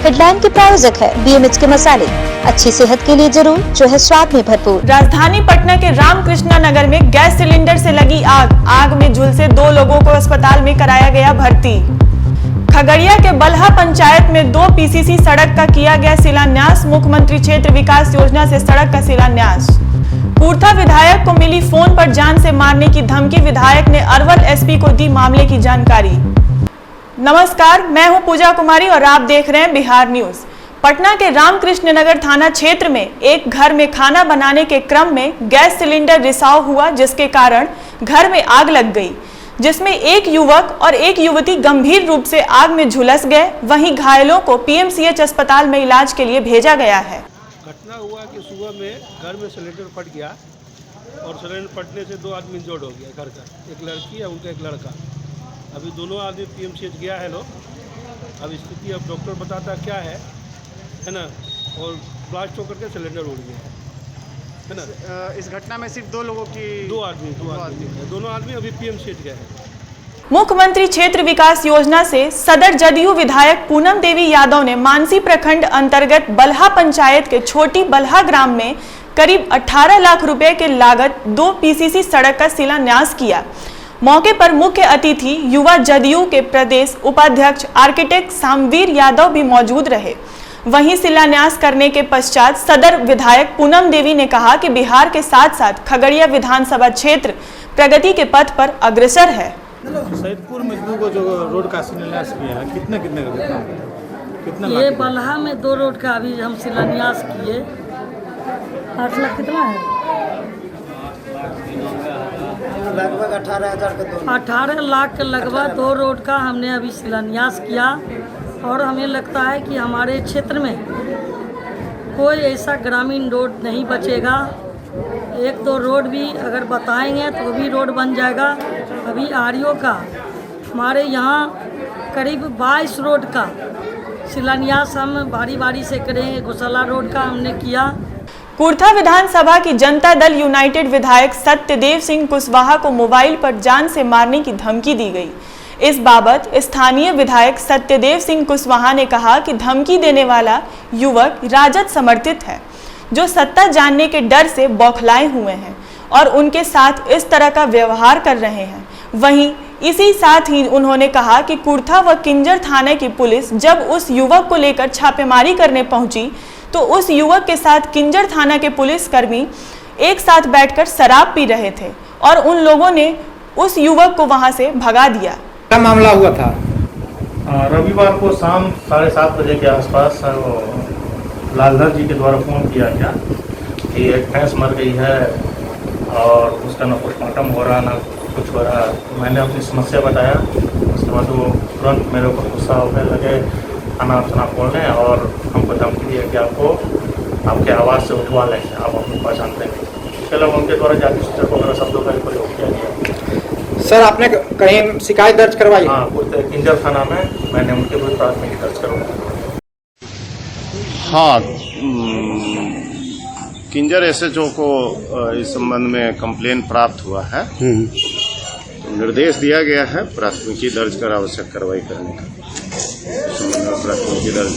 Headline के प्रायोजक है BMH के मसाले, अच्छी सेहत के लिए जरूर, जो है स्वाद में भरपूर। राजधानी पटना के रामकृष्णा नगर में गैस सिलेंडर से लगी आग में झुलसे 2 लोगों को अस्पताल में कराया गया भर्ती। खगड़िया के बलहा पंचायत में 2 PCC सड़क का किया गया शिलान्यास। मुख्यमंत्री क्षेत्र विकास योजना से सड़क का शिलान्यास। पूर्था विधायक को मिली फोन पर जान से मारने की धमकी। विधायक ने अरवल SP को दी मामले की जानकारी। नमस्कार, मैं हूं पूजा कुमारी और आप देख रहे हैं बिहार न्यूज। पटना के रामकृष्ण नगर थाना क्षेत्र में एक घर में खाना बनाने के क्रम में गैस सिलेंडर रिसाव हुआ, जिसके कारण घर में आग लग गई, जिसमें एक युवक और एक युवती गंभीर रूप से आग में झुलस गए। वहीं घायलों को PMCH अस्पताल में इलाज के लिए भेजा गया है। घटना हुआ कि सुबह में घर में सिलेंडर फट गया और सिलेंडर फटने से 2 आदमी इंजर्ड हो गया घर का, एक लड़की है उनका एक लड़का। अभी दोनों आदमी PMCH गया है लोग। अब स्थिति अब डॉक्टर बताता क्या है ना, और ब्लास्ट होकर के सिलेंडर उड़ गया है ना। इस घटना में सिर्फ 2 लोगों की 2 आदमी दोनों आदमी अभी PMCH गए हैं। मुख्यमंत्री क्षेत्र विकास योजना से सदर जदयू विधायक पूनम देवी यादव ने मानसी प्रखंड अंतर्गत बलहा पंचायत के छोटी बलहा ग्राम में करीब 18 लाख रुपए के लागत 2 PCC सड़क का शिलान्यास किया। मौके पर मुख्य अतिथि युवा जदयू के प्रदेश उपाध्यक्ष आर्किटेक्ट सामवीर यादव भी मौजूद रहे। वहीं शिलान्यास करने के पश्चात सदर विधायक पूनम देवी ने कहा कि बिहार के साथ साथ खगड़िया विधानसभा क्षेत्र प्रगति के पथ पर अग्रसर है। सैदपुर में 2 जो रोड का शिलान्यास किया है, कितना ये बलहा में 2 रोड का अभी हम शिलान्यास किए। 8 लाख कितना है? लगभग 18,000 के 18 लाख के लगभग 2 रोड का हमने अभी शिलान्यास किया। और हमें लगता है कि हमारे क्षेत्र में कोई ऐसा ग्रामीण रोड नहीं बचेगा। 1-2 रोड भी अगर बताएंगे तो भी रोड बन जाएगा। अभी RO का हमारे यहाँ करीब 22 रोड का शिलान्यास हम बारी से करेंगे। गौशाला रोड का हमने किया। पूर्था विधानसभा की जनता दल यूनाइटेड विधायक सत्यदेव सिंह कुशवाहा को मोबाइल पर जान से मारने की धमकी दी गई। इस बाबत स्थानीय विधायक सत्यदेव सिंह कुशवाहा ने कहा कि धमकी देने वाला युवक राजद समर्थित है, जो सत्ता जानने के डर से बौखलाए हुए हैं और उनके साथ इस तरह का व्यवहार कर रहे हैं। वहीं इसी साथ ही उन्होंने कहा कि कुर्था व किंजर थाने की पुलिस जब उस युवक को लेकर छापेमारी करने पहुंची तो उस युवक के साथ किंजर थाना के पुलिसकर्मी एक साथ बैठकर शराब पी रहे थे और उन लोगों ने उस युवक को वहां से भगा दिया। क्या मामला हुआ था? रविवार को शाम 7:30 बजे के आसपास लालधर जी के द्वारा फ़ोन किया गया कि एक भैंस मर गई है और उसका ना पोस्टमार्टम हो रहा ना कुछ हो रहा। मैंने अपनी समस्या बताया। उसके बाद वो तुरंत मेरे ऊपर गुस्सा होने लगे, खाना बोलने और हमको धमकी दिया कि आपको आपके आवाज़ से उठवा लेंगे, आप अपनी पहचान देंगे। इसके अलावा उनके द्वारा जाति सूचक वगैरह शब्दों का प्रयोग किया गया। सर, आपने कहीं शिकायत दर्ज करवाई? हाँ, किंजर थाना में मैंने उनके विरुद्ध प्राथमिकी दर्ज करवाई। हाँ, किंजर SHO को इस संबंध में कंप्लेन प्राप्त हुआ है। तो निर्देश दिया गया है प्राथमिकी दर्ज कर आवश्यक कार्रवाई करने का। प्राथमिकी दर्ज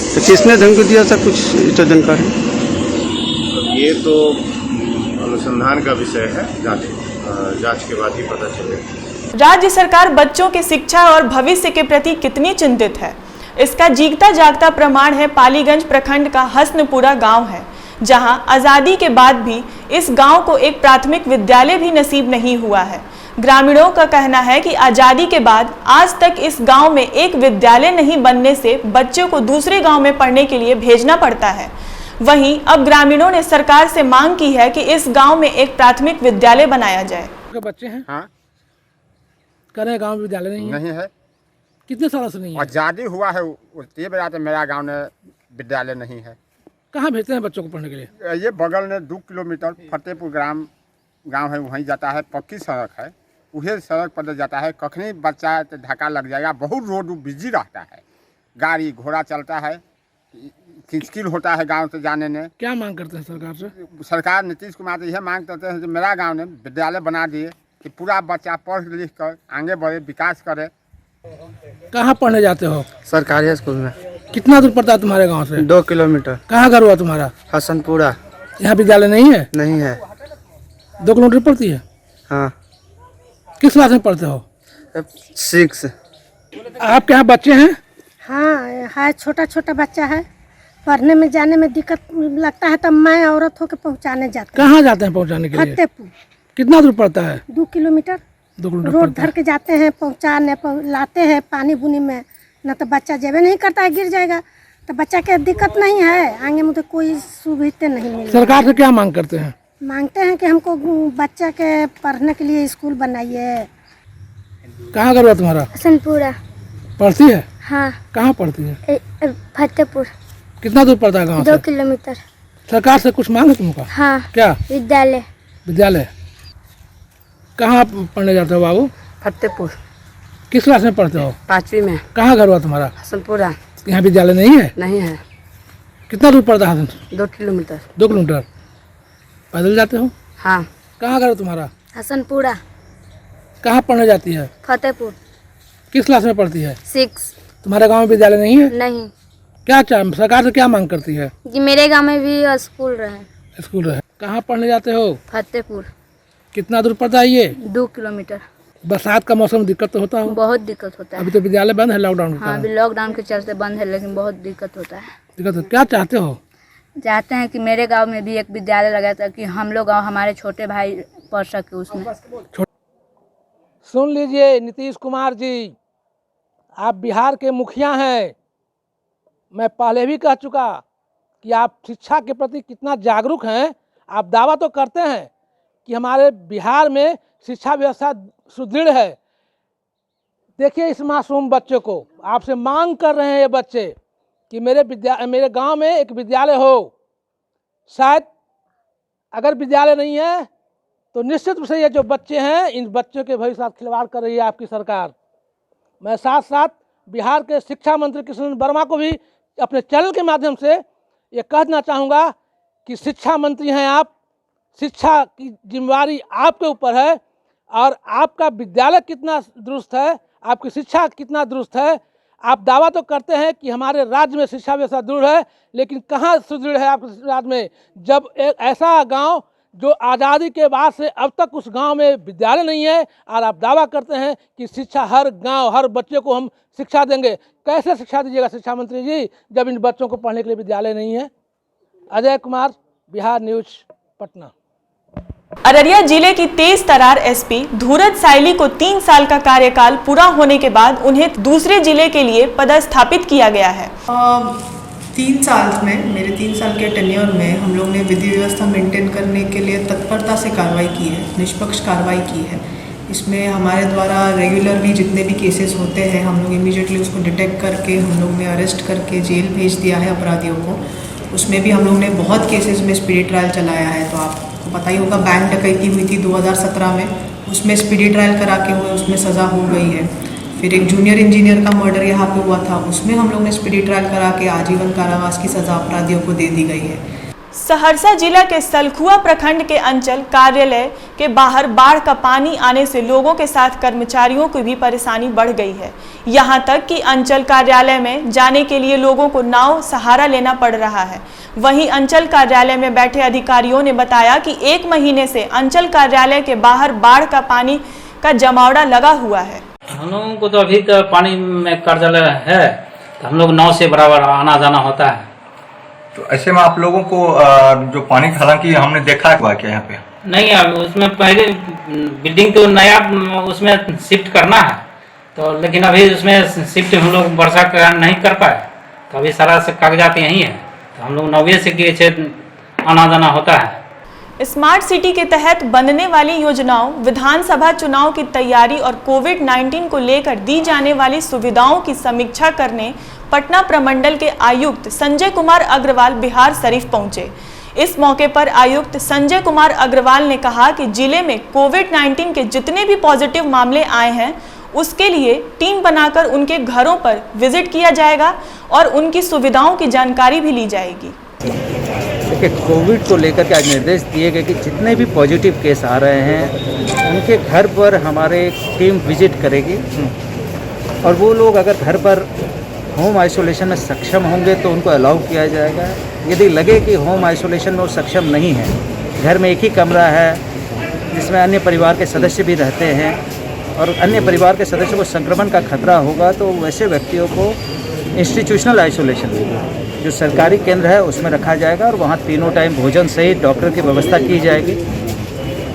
तो किसने धमकी दिया था, कुछ जानकारी? ये तो अनुसंधान का विषय है, जांच के बाद ही पता चलेगा। राज्य सरकार बच्चों की शिक्षा और भविष्य के प्रति कितनी चिंतित है, इसका जीता जागता प्रमाण है पालीगंज प्रखंड का हसनपुरा गांव है, जहां आजादी के बाद भी इस गांव को एक प्राथमिक विद्यालय भी नसीब नहीं हुआ है। ग्रामीणों का कहना है कि आजादी के बाद आज तक इस गांव में एक विद्यालय नहीं बनने से बच्चों को दूसरे गांव में पढ़ने के लिए भेजना पड़ता है। वहीं अब ग्रामीणों ने सरकार से मांग की है कि इस गांव में एक प्राथमिक विद्यालय बनाया जाए। बच्चे हैं? हाँ, कह रहे गांव में विद्यालय नहीं है। कितने सालों से नहीं है? आजादी हुआ है उसके बाद मेरा गांव में विद्यालय नहीं है। कहाँ भेजते हैं बच्चों को पढ़ने के लिए? ये बगल में 2 किलोमीटर फतेहपुर गांव है, वहीं जाता है। पक्की सड़क है, वही सड़क पर जाता है। कखनी बच्चा तो धक्का लग जाएगा। बहुत रोड बिजी रहता है, गाड़ी घोड़ा चलता है, किचकिल होता है गांव से जाने में। क्या मांग करते हैं सरकार से? सरकार नीतीश कुमार यह मांग करते हैं कि मेरा गांव में विद्यालय बना दिए कि पूरा बच्चा पढ़ लिख कर आगे बढ़े, विकास करे। कहाँ पढ़ने जाते हो? सरकारी स्कूल में। कितना दूर पड़ता है तुम्हारे गांव से? 2 किलोमीटर। कहाँ घर हुआ तुम्हारा? हसनपुरा। यहाँ विद्यालय नहीं है? नहीं है। 2 किलोमीटर पड़ती है? हाँ। किस क्लास में पढ़ते हो? 6। आपके यहाँ बच्चे हैं? हाँ है, छोटा छोटा बच्चा है। पढ़ने में जाने में दिक्कत लगता है तब मैं औरत होकर पहुँचाने जाती हूँ। कहाँ जाते हैं पहुँचाने के लिए? फतेहपुर। कितना दूर पड़ता है? 2 किलोमीटर। 2 किलोमीटर रोड पड़ता है। धर के जाते हैं, पहुँचाने लाते हैं पानी बुनी में, न तो बच्चा जेबे नहीं करता है, गिर जाएगा। तो बच्चा के दिक्कत नहीं है, आगे मुझे कोई सुविधा नहीं मिली। सरकार से क्या मांग करते हैं? मांगते हैं कि हमको बच्चा के पढ़ने के लिए स्कूल बनाइए। कहाँ घर हुआ तुम्हारा? हसनपुरा। पढ़ती है? हाँ। कहाँ पढ़ती है? फतेहपुर। कितना दूर पड़ता है गाँव से? 2 किलोमीटर। सरकार से कुछ मांगे तुमको? हाँ। क्या? विद्यालय। विद्यालय कहाँ पढ़ने जाते हो बाबू? फतेहपुर। किस क्लास में पढ़ते हो? 5वीं में। कहाँ घर हुआ तुम्हारा? हसनपुरा। यहाँ विद्यालय नहीं है? नहीं है। कितना दूर पड़ता है? 2 किलोमीटर। 2 किलोमीटर पैदल जाते हो? हाँ। कहाँ घर है तुम्हारा? हसनपुरा। कहाँ पढ़ने जाती है? फतेहपुर। किस क्लास में पढ़ती है? 6। तुम्हारे गांव में विद्यालय नहीं है? नहीं क्या सरकार से क्या मांग करती है? जी, मेरे गांव में भी स्कूल रहे। स्कूल रहे। कहाँ पढ़ने जाते हो? फतेहपुर। कितना दूर पड़ता है ये? 2 किलोमीटर। बरसात का मौसम दिक्कत तो होता हो? बहुत दिक्कत होता है। अभी तो विद्यालय बंद है लॉकडाउन के हाँ, कारण। अभी लॉकडाउन के चलते बंद है, लेकिन बहुत दिक्कत होता है। दिक्कत हो, क्या चाहते हो? चाहते हैं कि मेरे गांव में भी एक विद्यालय लगा ताकि हम लोग और हमारे छोटे भाई पढ़ सके उसमें। सुन लीजिए नीतीश कुमार जी, आप बिहार के मुखिया हैं। मैं पहले भी कह चुका कि आप शिक्षा के प्रति कितना जागरूक हैं। आप दावा तो करते हैं कि हमारे बिहार में शिक्षा व्यवस्था सुदृढ़ है। देखिए इस मासूम बच्चे को, आपसे मांग कर रहे हैं ये बच्चे कि मेरे गांव में एक विद्यालय हो। शायद अगर विद्यालय नहीं है तो निश्चित रूप से ये जो बच्चे हैं, इन बच्चों के भविष्य साथ खिलवाड़ कर रही है आपकी सरकार। मैं साथ साथ बिहार के शिक्षा मंत्री कृष्ण वर्मा को भी अपने चैनल के माध्यम से ये कहना चाहूँगा कि शिक्षा मंत्री हैं आप, शिक्षा की जिम्मेवारी आपके ऊपर है और आपका विद्यालय कितना दुरुस्त है, आपकी शिक्षा कितना दुरुस्त है। आप दावा तो करते हैं कि हमारे राज्य में शिक्षा व्यवस्था दृढ़ है, लेकिन कहाँ सुदृढ़ है आपके राज्य में, जब एक ऐसा गांव जो आज़ादी के बाद से अब तक उस गांव में विद्यालय नहीं है और आप दावा करते हैं कि शिक्षा हर गांव हर बच्चे को हम शिक्षा देंगे। कैसे शिक्षा दीजिएगा शिक्षा मंत्री जी, जब इन बच्चों को पढ़ने के लिए विद्यालय नहीं है। अजय कुमार, बिहार न्यूज, पटना। अररिया जिले की तेज तर्रार एसपी धूरत साइली को 3 साल का कार्यकाल पूरा होने के बाद उन्हें दूसरे जिले के लिए पदस्थापित किया गया है। 3 साल में, मेरे 3 साल के टेन्योर में हम लोग ने विधि व्यवस्था मेंटेन करने के लिए तत्परता से कार्रवाई की है, निष्पक्ष कार्रवाई की है। इसमें हमारे द्वारा रेगुलरली जितने भी केसेस होते हैं हम लोग इमीडिएटली उसको डिटेक्ट करके हम लोग ने अरेस्ट करके जेल भेज दिया है अपराधियों को। उसमें भी हम लोग ने बहुत केसेस में स्पीडी ट्रायल चलाया है। तो आपको पता ही होगा बैंक डकैती हुई थी 2017 में, उसमें स्पीडी ट्रायल करा के हुए उसमें सज़ा हो गई है। फिर एक जूनियर इंजीनियर का मर्डर यहाँ पे हुआ था, उसमें हम लोग ने स्पीडी ट्रायल करा के आजीवन कारावास की सज़ा अपराधियों को दे दी गई है। सहरसा जिला के सलखुआ प्रखंड के अंचल कार्यालय के बाहर बाढ़ का पानी आने से लोगों के साथ कर्मचारियों को भी परेशानी बढ़ गई है। यहां तक कि अंचल कार्यालय में जाने के लिए लोगों को नाव सहारा लेना पड़ रहा है। वहीं अंचल कार्यालय में बैठे अधिकारियों ने बताया कि 1 महीने से अंचल कार्यालय के बाहर बाढ़ का पानी का जमावड़ा लगा हुआ है। हम लोगों को तो अभी तो पानी में कार्यालय है तो हम लोग नाव से बराबर आना जाना होता है। तो ऐसे में आप लोगों को जो पानी, हालांकि हमने देखा है क्या यहाँ पे नहीं, अब उसमें पहले बिल्डिंग तो नया उसमें शिफ्ट करना है तो, लेकिन अभी उसमें शिफ्ट हम लोग वर्षा नहीं कर पाए तो अभी सारा से कागजात यही है तो हम लोग नौवे से आना जाना होता है। स्मार्ट सिटी के तहत बनने वाली योजनाओं, विधानसभा चुनाव की तैयारी और कोविड-19 को लेकर दी जाने वाली सुविधाओं की समीक्षा करने पटना प्रमंडल के आयुक्त संजय कुमार अग्रवाल बिहार शरीफ पहुंचे। इस मौके पर आयुक्त संजय कुमार अग्रवाल ने कहा कि जिले में कोविड-19 के जितने भी पॉजिटिव मामले आए हैं उसके लिए टीम बनाकर उनके घरों पर विजिट किया जाएगा और उनकी सुविधाओं की जानकारी भी ली जाएगी। देखिए, कोविड को लेकर के आज निर्देश दिए गए कि जितने भी पॉजिटिव केस आ रहे हैं उनके घर पर हमारे टीम विजिट करेगी और वो लोग अगर घर पर होम आइसोलेशन में सक्षम होंगे तो उनको अलाउ किया जाएगा। यदि लगे कि होम आइसोलेशन में वो सक्षम नहीं है, घर में एक ही कमरा है जिसमें अन्य परिवार के सदस्य भी रहते हैं और अन्य परिवार के सदस्यों को संक्रमण का खतरा होगा, तो वैसे व्यक्तियों को इंस्टीट्यूशनल आइसोलेशन जो सरकारी केंद्र है उसमें रखा जाएगा और वहाँ तीनों टाइम भोजन सहित डॉक्टर की व्यवस्था की जाएगी।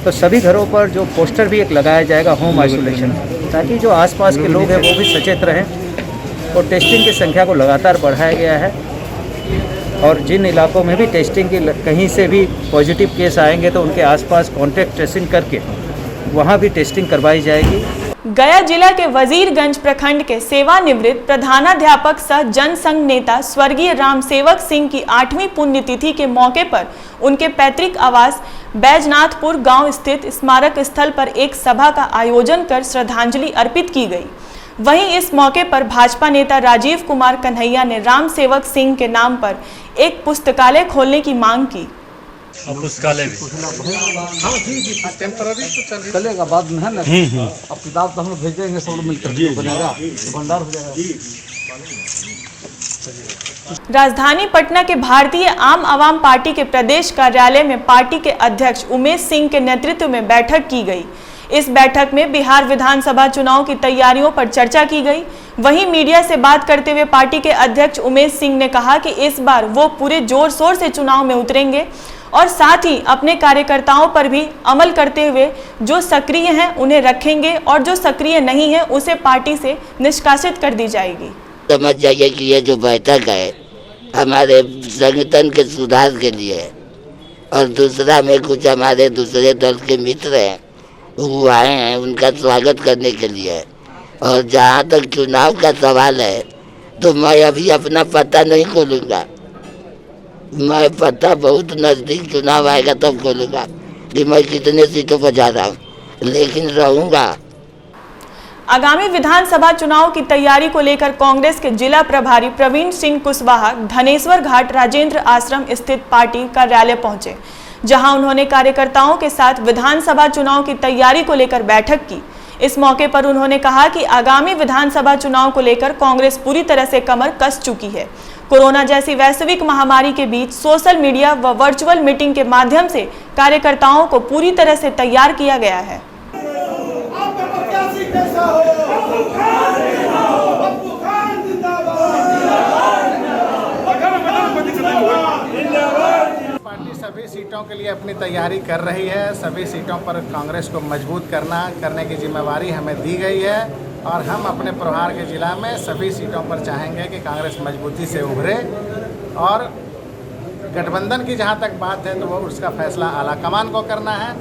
तो सभी घरों पर जो पोस्टर भी एक लगाया जाएगा होम आइसोलेशन, ताकि जो आसपास के लोग हैं वो भी सचेत रहें। और टेस्टिंग की संख्या को लगातार बढ़ाया गया है और जिन इलाकों में भी टेस्टिंग की कहीं से भी पॉजिटिव केस आएंगे तो उनके आसपास कॉन्टैक्ट ट्रेसिंग करके वहाँ भी टेस्टिंग करवाई जाएगी। गया जिला के वजीरगंज प्रखंड के सेवानिवृत्त प्रधानाध्यापक सह जनसंघ नेता स्वर्गीय रामसेवक सिंह की 8वीं पुण्यतिथि के मौके पर उनके पैतृक आवास बैजनाथपुर गांव स्थित स्मारक स्थल पर एक सभा का आयोजन कर श्रद्धांजलि अर्पित की गई। वहीं इस मौके पर भाजपा नेता राजीव कुमार कन्हैया ने रामसेवक सिंह के नाम पर एक पुस्तकालय खोलने की मांग की। पुस्तकालय चलेगा बाद में है ना, अब किताब तो हम लोग भेज देंगे, सब लोग मिलकर बनेगा, भंडार हो जाएगा। राजधानी पटना के भारतीय आम आवाम पार्टी के प्रदेश कार्यालय में पार्टी के अध्यक्ष उमेश सिंह के नेतृत्व में बैठक की गई। इस बैठक में बिहार विधानसभा चुनाव की तैयारियों पर चर्चा की गई। वहीं मीडिया से बात करते हुए पार्टी के अध्यक्ष उमेश सिंह ने कहा कि इस बार वो पूरे जोर शोर से चुनाव में उतरेंगे और साथ ही अपने कार्यकर्ताओं पर भी अमल करते हुए जो सक्रिय हैं उन्हें रखेंगे और जो सक्रिय नहीं है उसे पार्टी से निष्कासित कर दी जाएगी। समझ जाइए कि ये जो बैठक है हमारे संगठन के सुधार के लिए है और दूसरा में कुछ हमारे दूसरे दल के मित्र हैं वो आए हैं उनका स्वागत करने के लिए। और जहाँ तक चुनाव का सवाल है तो मैं अभी अपना पता नहीं खोलूँगा, मैं पता बहुत नज़दीक चुनाव आएगा तब खोलूँगा कि मैं कितने सीटों पर जा रहा हूँ, लेकिन रहूँगा। आगामी विधानसभा चुनाव की तैयारी को लेकर कांग्रेस के जिला प्रभारी प्रवीण सिंह कुशवाहा धनेश्वर घाट राजेंद्र आश्रम स्थित पार्टी कार्यालय पहुंचे, जहां उन्होंने कार्यकर्ताओं के साथ विधानसभा चुनाव की तैयारी को लेकर बैठक की। इस मौके पर उन्होंने कहा कि आगामी विधानसभा चुनाव को लेकर कांग्रेस पूरी तरह से कमर कस चुकी है। कोरोना जैसी वैश्विक महामारी के बीच सोशल मीडिया व वर्चुअल मीटिंग के माध्यम से कार्यकर्ताओं को पूरी तरह से तैयार किया गया है। पार्टी सभी सीटों के लिए अपनी तैयारी कर रही है। सभी सीटों पर कांग्रेस को मजबूत करने की जिम्मेवारी हमें दी गई है और हम अपने प्रहार के जिला में सभी सीटों पर चाहेंगे कि कांग्रेस मजबूती से उभरे। और गठबंधन की जहां तक बात है तो वो उसका फैसला आलाकमान को करना है।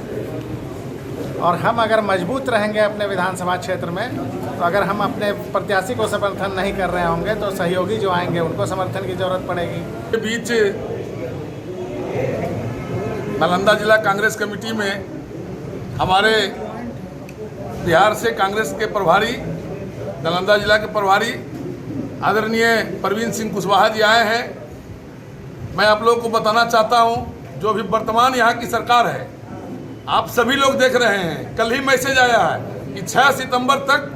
और हम अगर मजबूत रहेंगे अपने विधानसभा क्षेत्र में तो अगर हम अपने प्रत्याशी को समर्थन नहीं कर रहे होंगे तो सहयोगी जो आएंगे उनको समर्थन की जरूरत पड़ेगी। के बीच नालंदा जिला कांग्रेस कमेटी में हमारे बिहार से कांग्रेस के प्रभारी, नालंदा जिला के प्रभारी आदरणीय प्रवीण सिंह कुशवाहा जी आए हैं। मैं आप लोगों को बताना चाहता हूं, जो भी वर्तमान यहाँ की सरकार है आप सभी लोग देख रहे हैं, कल ही मैसेज आया है कि 6 सितंबर तक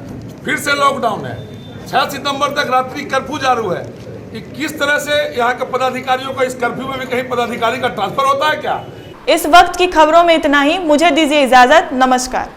फिर से लॉकडाउन है, 6 सितंबर तक रात्रि कर्फ्यू जारी है। कि किस तरह से यहाँ के पदाधिकारियों का इस कर्फ्यू में भी कहीं पदाधिकारी का ट्रांसफर होता है क्या? इस वक्त की खबरों में इतना ही। मुझे दीजिए इजाजत। नमस्कार।